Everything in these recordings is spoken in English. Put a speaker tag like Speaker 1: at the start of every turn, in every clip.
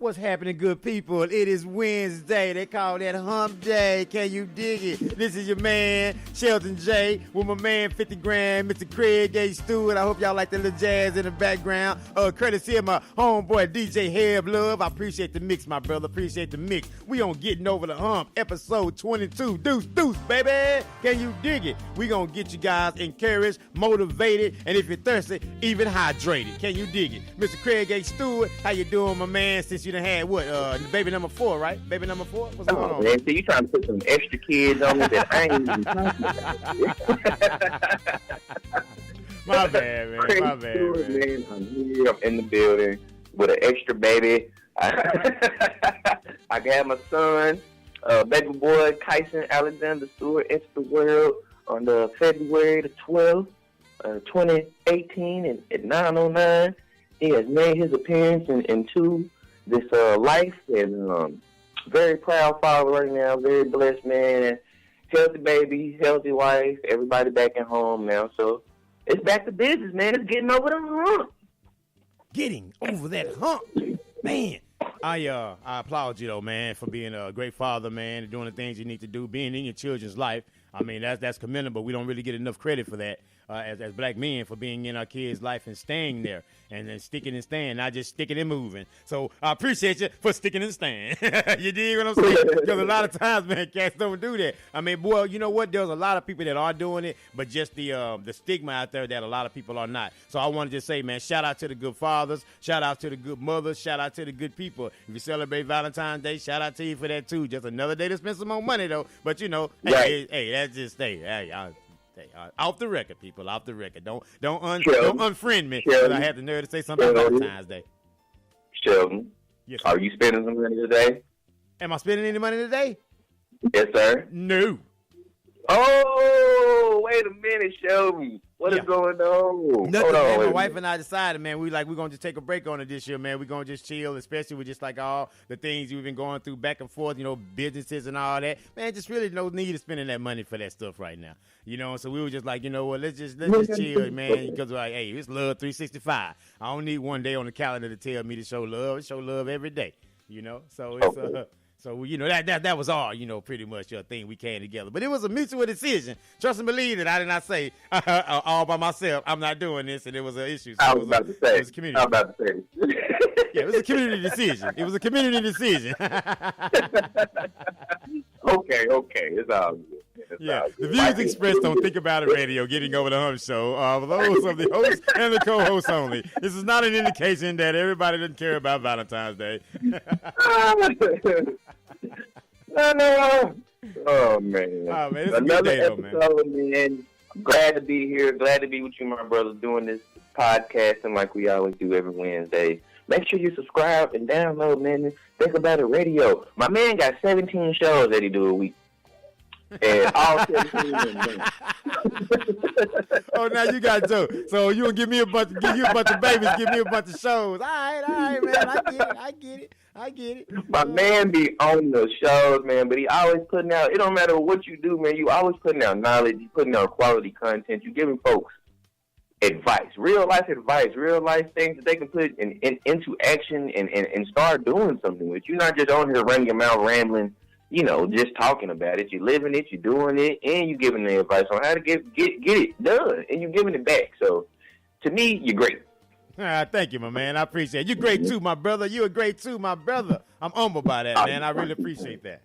Speaker 1: What's happening, good people? It is Wednesday. They call that Hump Day. Can you dig it? This is your man, Shelton J, with my man, 50 grand, Mr. Kreg, Stewart. I hope y'all like the little jazz in the background. Courtesy of my homeboy, DJ Heb Love. I appreciate the mix, my brother. Appreciate the mix. We on Getting Over the Hump, episode 22. Deuce, baby. Can you dig it? We gonna get you guys encouraged, motivated, and if you're thirsty, even hydrated. Can you dig it? Mr. Kreg Stewart, how you doing, my man, since you done had what, baby number 4, right? Baby number 4? What's going on?
Speaker 2: Man, so you trying to put some extra kids on me that I ain't even talking about.
Speaker 1: My bad, man. My bad,
Speaker 2: Stewart, man. I'm here. I'm in the building with an extra baby. I got my son, baby boy, Kyson Alexander Stewart, into the world on the February the 12th, 2018 at 9:09. He has made his appearance into this life, and very proud father right now, very blessed man, healthy baby, healthy wife, everybody back at home now. So it's back to business, man. It's getting over the hump.
Speaker 1: Getting over that hump, man. I applaud you though, man, for being a great father, man, and doing the things you need to do, being in your children's life. I mean, that's commendable. We don't really get enough credit for that as black men, for being in our kids' life and staying there and then sticking and staying, not just sticking and moving. So I appreciate you for sticking and staying. You dig what I'm saying? Because a lot of times, man, cats don't do that. I mean, boy, you know what? There's a lot of people that are doing it, but just the stigma out there that a lot of people are not. So I want to just say, man, shout out to the good fathers, shout out to the good mothers, shout out to the good people. If you celebrate Valentine's Day, shout out to you for that too. Just another day to spend some more money though. But you know,
Speaker 2: right.
Speaker 1: hey, that's just off the record, people, off the record. Don't unfriend me because I had the nerve to say something about Valentine's Day.
Speaker 2: Shelton, yes, are you spending some money today?
Speaker 1: Am I spending any money today?
Speaker 2: Yes, sir.
Speaker 1: No.
Speaker 2: Oh, wait a minute, Shelton. What is going on?
Speaker 1: Nothing, man. My wife and I decided, man, we're going to just take a break on it this year, man. We're going to just chill, especially with just like all the things we've been going through back and forth, you know, businesses and all that. Man, just really no need of spending that money for that stuff right now. You know, so we were just like, you know what, let's just chill, man, because we're like, hey, it's love 365. I don't need one day on the calendar to tell me to show love. I show love every day, you know. So it's So, you know, that was all, you know, pretty much a thing we came together. But it was a mutual decision. Trust and believe that I did not say all by myself, I'm not doing this, and it was an issue. So
Speaker 2: I was about to say.
Speaker 1: Yeah, it was a community decision. It was a community decision.
Speaker 2: Okay. It's all good.
Speaker 1: The views expressed on Think About It Radio, Getting Over the Hump Show, are those of the host and the co-host only. This is not an indication that everybody doesn't care about Valentine's Day.
Speaker 2: No. Oh, man.
Speaker 1: It's
Speaker 2: another
Speaker 1: episode,
Speaker 2: man. I'm glad to be here. Glad to be with you, my brother, doing this podcasting like we always do every Wednesday. Make sure you subscribe and download, man. Think About It Radio. My man got 17 shows that he do a week. And all 17 of them.
Speaker 1: Oh, now you got Joe. So you gonna give you a bunch of babies, give me a bunch of shows. All right, man. I get it.
Speaker 2: My man be on the shows, man, but he always putting out. It don't matter what you do, man. You always putting out knowledge. You putting out quality content. You giving folks advice, real life things that they can put into action and start doing something with. You're not just on here running your mouth rambling, you know, just talking about it. You're living it, you're doing it, and you're giving the advice on how to get it done, and you're giving it back. So, to me, you're great.
Speaker 1: Thank you, my man. I appreciate it. You're great too, my brother. You're great too, my brother. I'm humbled by that, man. I really appreciate that.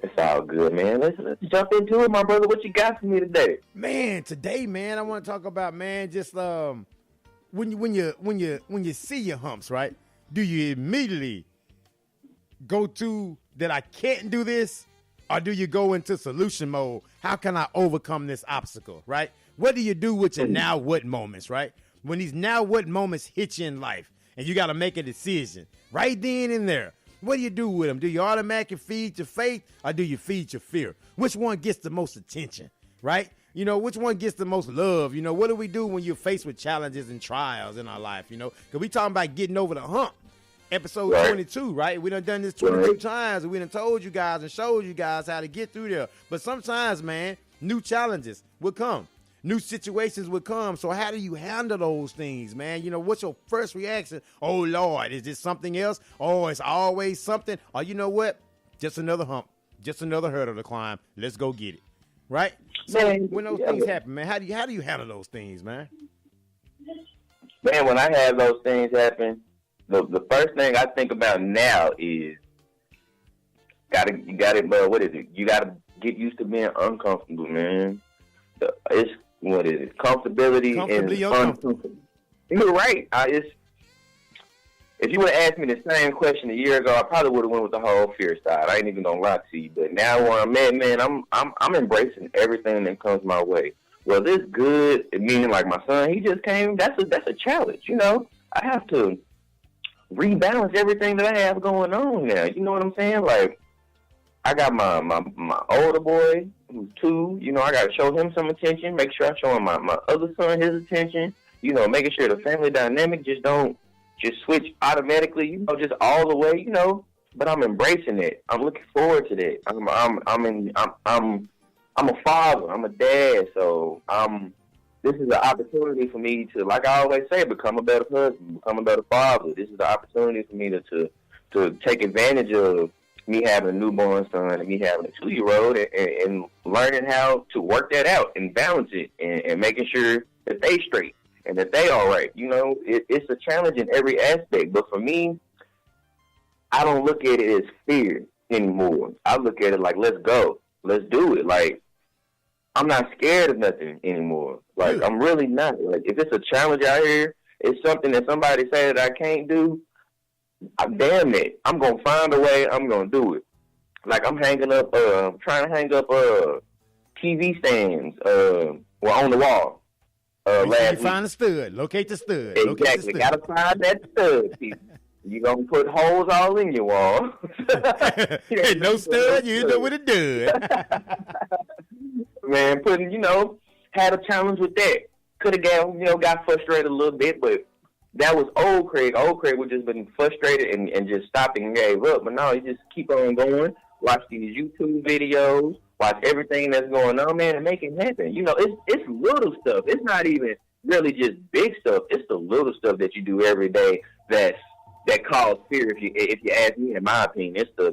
Speaker 2: It's all good, man. Let's jump into it, my brother. What you got for me today?
Speaker 1: Man, today, man, I want to talk about, man, just when you see your humps, right? Do you immediately go to that I can't do this, or do you go into solution mode? How can I overcome this obstacle, right? What do you do with your now what moments, right? When these now what moments hit you in life and you got to make a decision right then and there, what do you do with them? Do you automatically feed your faith, or do you feed your fear? Which one gets the most attention, right? You know, which one gets the most love? You know, what do we do when you're faced with challenges and trials in our life, you know? Because we talking about getting over the hump. Episode 22, right? We done this 22 times, and we done told you guys and showed you guys how to get through there. But sometimes, man, new challenges will come. new situations would come. So how do you handle those things, man? You know, what's your first reaction? Oh, Lord, is this something else? Oh, it's always something. Or you know what? Just another hump. Just another hurdle to climb. Let's go get it. Right? So
Speaker 2: Man,
Speaker 1: when those things happen, man, how do you handle those things, man?
Speaker 2: Man, when I have those things happen, the first thing I think about now is you gotta what is it? You gotta get used to being uncomfortable, man. It's what is it? Comfortability and uncomfortable. You're right. If you would have asked me the same question a year ago, I probably would have went with the whole fear side. I ain't even gonna lie to you. But now where I'm at, man, I'm embracing everything that comes my way. Well, this good, meaning like my son, he just came. That's a challenge, you know. I have to rebalance everything that I have going on now. You know what I'm saying? Like, I got my older boy who's 2. You know, I got to show him some attention. Make sure I show him my other son his attention. You know, making sure the family dynamic just don't just switch automatically. You know, just all the way. You know, but I'm embracing it. I'm looking forward to that. I'm a father. I'm a dad. So this is an opportunity for me to, like I always say, become a better husband, become a better father. This is the opportunity for me to take advantage of me having a newborn son and me having a 2-year-old and learning how to work that out and balance it and making sure that they straight and that they all right. You know, it's a challenge in every aspect. But for me, I don't look at it as fear anymore. I look at it like, let's go. Let's do it. Like, I'm not scared of nothing anymore. Like, I'm really not. Like, if it's a challenge out here, it's something that somebody say that I can't do, damn it, I'm going to find a way, I'm going to do it. Like, I'm trying to hang up TV stands, on the wall.
Speaker 1: Last week. Find the stud. Locate the stud.
Speaker 2: Exactly. Got to find that stud, people. You're going to put holes all in your wall.
Speaker 1: Hey, no stud, you end up with a dud.
Speaker 2: Man, had a challenge with that. Could have got frustrated a little bit, but that was old Kreg. Old Kreg would just been frustrated and just stopped and gave up. But no, he just keep on going, watch these YouTube videos, watch everything that's going on, man, and make it happen. You know, it's little stuff. It's not even really just big stuff. It's the little stuff that you do every day that cause fear. If you ask me, in my opinion, it's the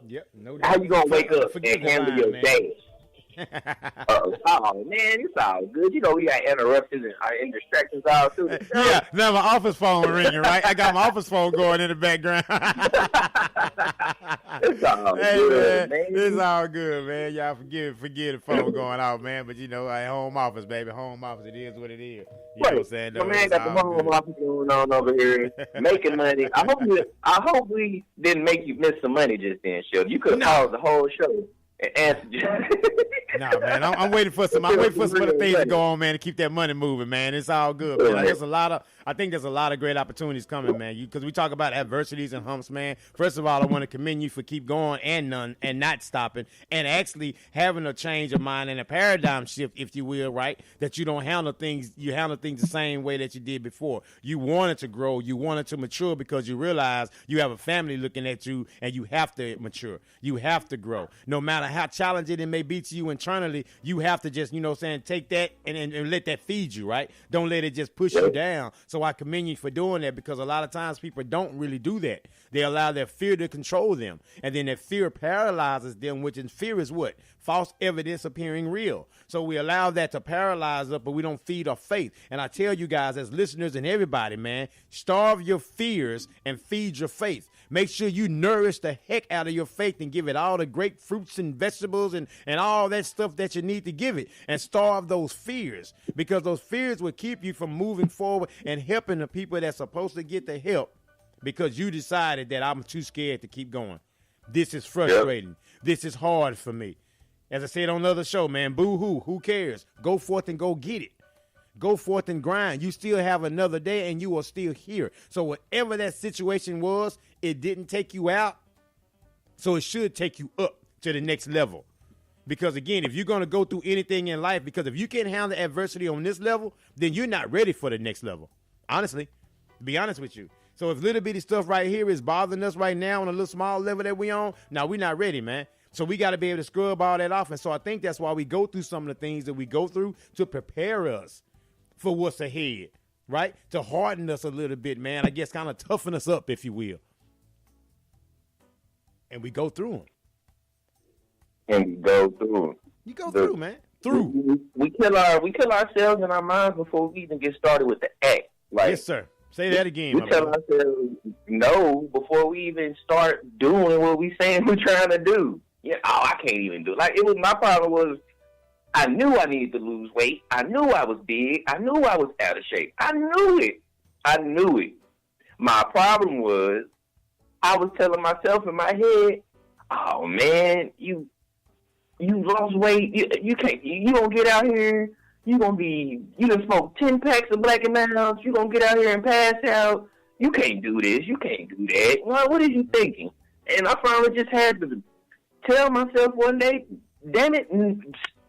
Speaker 1: yep, no doubt.
Speaker 2: How you gonna wake up and handle your day? Oh man, it's all good. You know, we got interruptions and distractions all through the show.
Speaker 1: Yeah, now my office phone ringing, right? I got my office phone going in the background.
Speaker 2: It's all good, man.
Speaker 1: It's all good, man. Y'all forgive the phone going out, man. But you know, home office, baby. Home office, it is what it is. You know what I'm saying?
Speaker 2: My man got the home office going on over here, making money. I hope we didn't make you miss some money just then, Shelton. You could have paused the whole show.
Speaker 1: Nah, man, I'm waiting for some other things to go on, man, to keep that money moving, man. It's all good, man. I think there's a lot of great opportunities coming, man. Because we talk about adversities and humps, man. First of all, I want to commend you for keep going and not stopping, and actually having a change of mind and a paradigm shift, if you will, right? That you don't handle things the same way that you did before. You wanted to grow, you wanted to mature because you realize you have a family looking at you, and you have to mature, you have to grow, no matter how challenging it may be to you internally. You have to just, take that and let that feed you, right? Don't let it just push you down. So I commend you for doing that, because a lot of times people don't really do that. They allow their fear to control them, and then that fear paralyzes them, which in fear is what? False evidence appearing real. So we allow that to paralyze us, but we don't feed our faith. And I tell you guys, as listeners and everybody, man, starve your fears and feed your faith. Make sure you nourish the heck out of your faith and give it all the great fruits and vegetables and all that stuff that you need to give it, and starve those fears, because those fears will keep you from moving forward and helping the people that's supposed to get the help, because you decided that I'm too scared to keep going. This is frustrating. Yep. This is hard for me. As I said on another show, man, boo-hoo, who cares? Go forth and go get it. Go forth and grind. You still have another day, and you are still here. So whatever that situation was, it didn't take you out, so it should take you up to the next level. Because, again, if you're going to go through anything in life, because if you can't handle adversity on this level, then you're not ready for the next level. Honestly, to be honest with you. So if little bitty stuff right here is bothering us right now on a little small level that we on, now we're not ready, man. So we got to be able to scrub all that off. And so I think that's why we go through some of the things that we go through to prepare us for what's ahead, right? To harden us a little bit, man. I guess kind of toughen us up, if you will. And we go through them.
Speaker 2: And we go through them.
Speaker 1: You go through, man. Through.
Speaker 2: We kill ourselves and our minds before we even get started with the act. Like,
Speaker 1: yes, sir. Say that again.
Speaker 2: We tell ourselves no before we even start doing what we saying we're trying to do. Yeah, I can't even do it. Like, my problem was, I knew I needed to lose weight. I knew I was big. I knew I was out of shape. I knew it. My problem was, I was telling myself in my head, oh man, you lost weight. You can't. You gonna get out here. You done smoke 10 packs of Black and Mounds. You gonna get out here and pass out. You can't do this. You can't do that. Well, what are you thinking? And I finally just had to tell myself one day, damn it,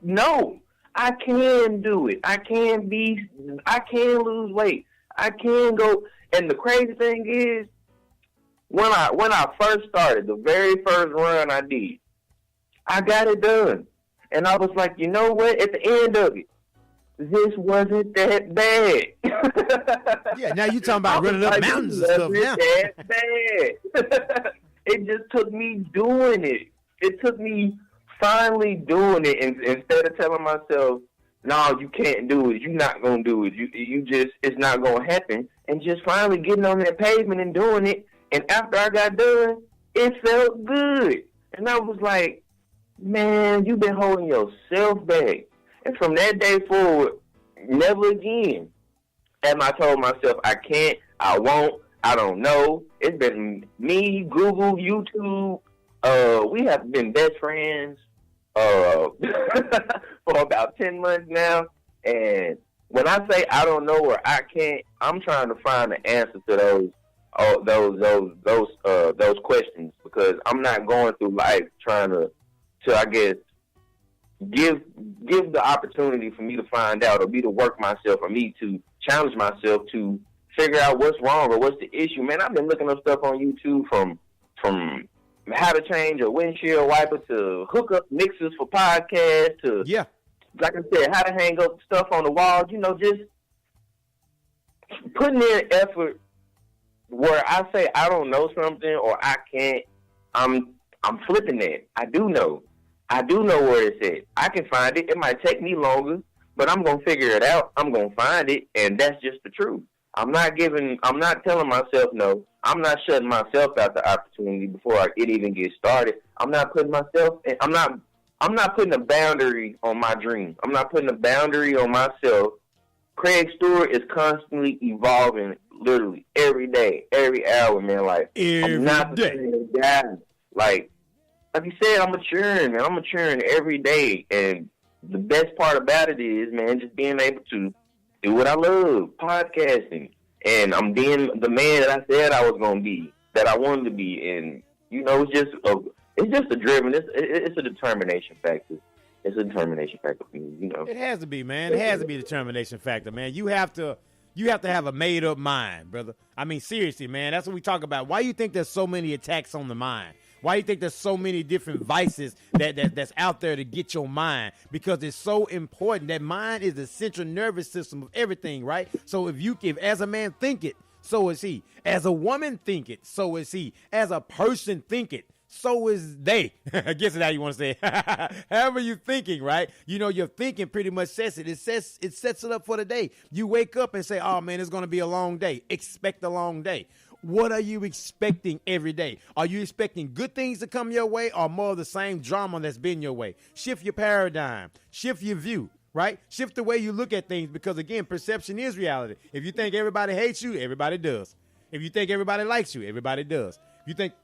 Speaker 2: no, I can do it. I can lose weight. I can go. And the crazy thing is, when I first started, the very first run I did, I got it done. And I was like, you know what? At the end of it, this wasn't that bad.
Speaker 1: Yeah, now you talking about running up mountains and stuff now.
Speaker 2: That bad. It just took me doing it. It took me finally doing it, and instead of telling myself, no, you can't do it, you're not going to do it, you just, it's not going to happen, and just finally getting on that pavement and doing it. And after I got done, it felt good. And I was like, man, you've been holding yourself back. And from that day forward, never again am I told myself I can't, I won't, I don't know. It's been me, Google, YouTube. We have been best friends for about 10 months now. And when I say I don't know or I can't, I'm trying to find the answer to those questions, because I'm not going through life trying to I guess give the opportunity for me to find out, or me to work myself, or me to challenge myself to figure out what's wrong or what's the issue. Man, I've been looking up stuff on YouTube from how to change a windshield wiper to hook up mixers for podcasts to,
Speaker 1: yeah,
Speaker 2: like I said, how to hang up stuff on the wall. You know, just putting in effort where I say I don't know something or I can't. I'm flipping that. I do know where it's at. I can find it. It might take me longer, but I'm going to figure it out. I'm going to find it, and that's just the truth. I'm not telling myself no. I'm not shutting myself out the opportunity before it even gets started. I'm not putting a boundary on my dream. I'm not putting a boundary on myself. Kreg Stewart is constantly evolving, literally every day, every hour, man. Like, I'm not the same guy. Like you said, I'm maturing, man. I'm maturing every day. And the best part about it is, man, just being able to do what I love, podcasting. And I'm being the man that I said I was going to be, that I wanted to be. And, you know, it's just a driven, it's a determination factor. It's a determination factor for me, you know.
Speaker 1: It has to be, man. It has to be a determination factor, man. You have to have a made-up mind, brother. I mean, seriously, man. That's what we talk about. Why do you think there's so many attacks on the mind? Why do you think there's so many different vices that's out there to get your mind? Because it's so important. That mind is the central nervous system of everything, right? So if as a man think it, so is he. As a woman think it, so is he. As a person think it, so is they. I guess that's how you want to say it. However you thinking, right? You know, your thinking pretty much sets it. It sets it up for the day. You wake up and say, oh, man, it's going to be a long day. Expect a long day. What are you expecting every day? Are you expecting good things to come your way, or more of the same drama that's been your way? Shift your paradigm. Shift your view, right? Shift the way you look at things, because, again, perception is reality. If you think everybody hates you, everybody does. If you think everybody likes you, everybody does. If you think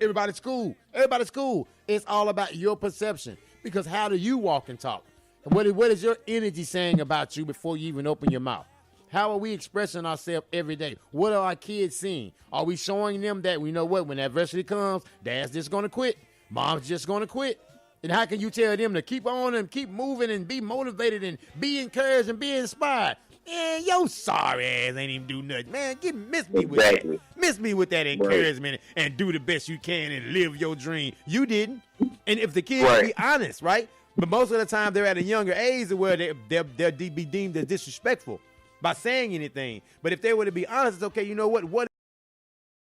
Speaker 1: everybody's cool, everybody's cool. It's all about your perception, because how do you walk and talk? What is your energy saying about you before you even open your mouth? How are we expressing ourselves every day? What are our kids seeing? Are we showing them that, we know what, when adversity comes, dad's just going to quit, mom's just going to quit? And how can you tell them to keep on and keep moving and be motivated and be encouraged and be inspired? Man, yo sorry ass ain't even do nothing. Man, miss me with that. Miss me with that encouragement and do the best you can and live your dream. You didn't. And if the kid
Speaker 2: Right.
Speaker 1: be honest, right? But most of the time they're at a younger age where they'll be deemed as disrespectful by saying anything. But if they were to be honest, it's okay, you know what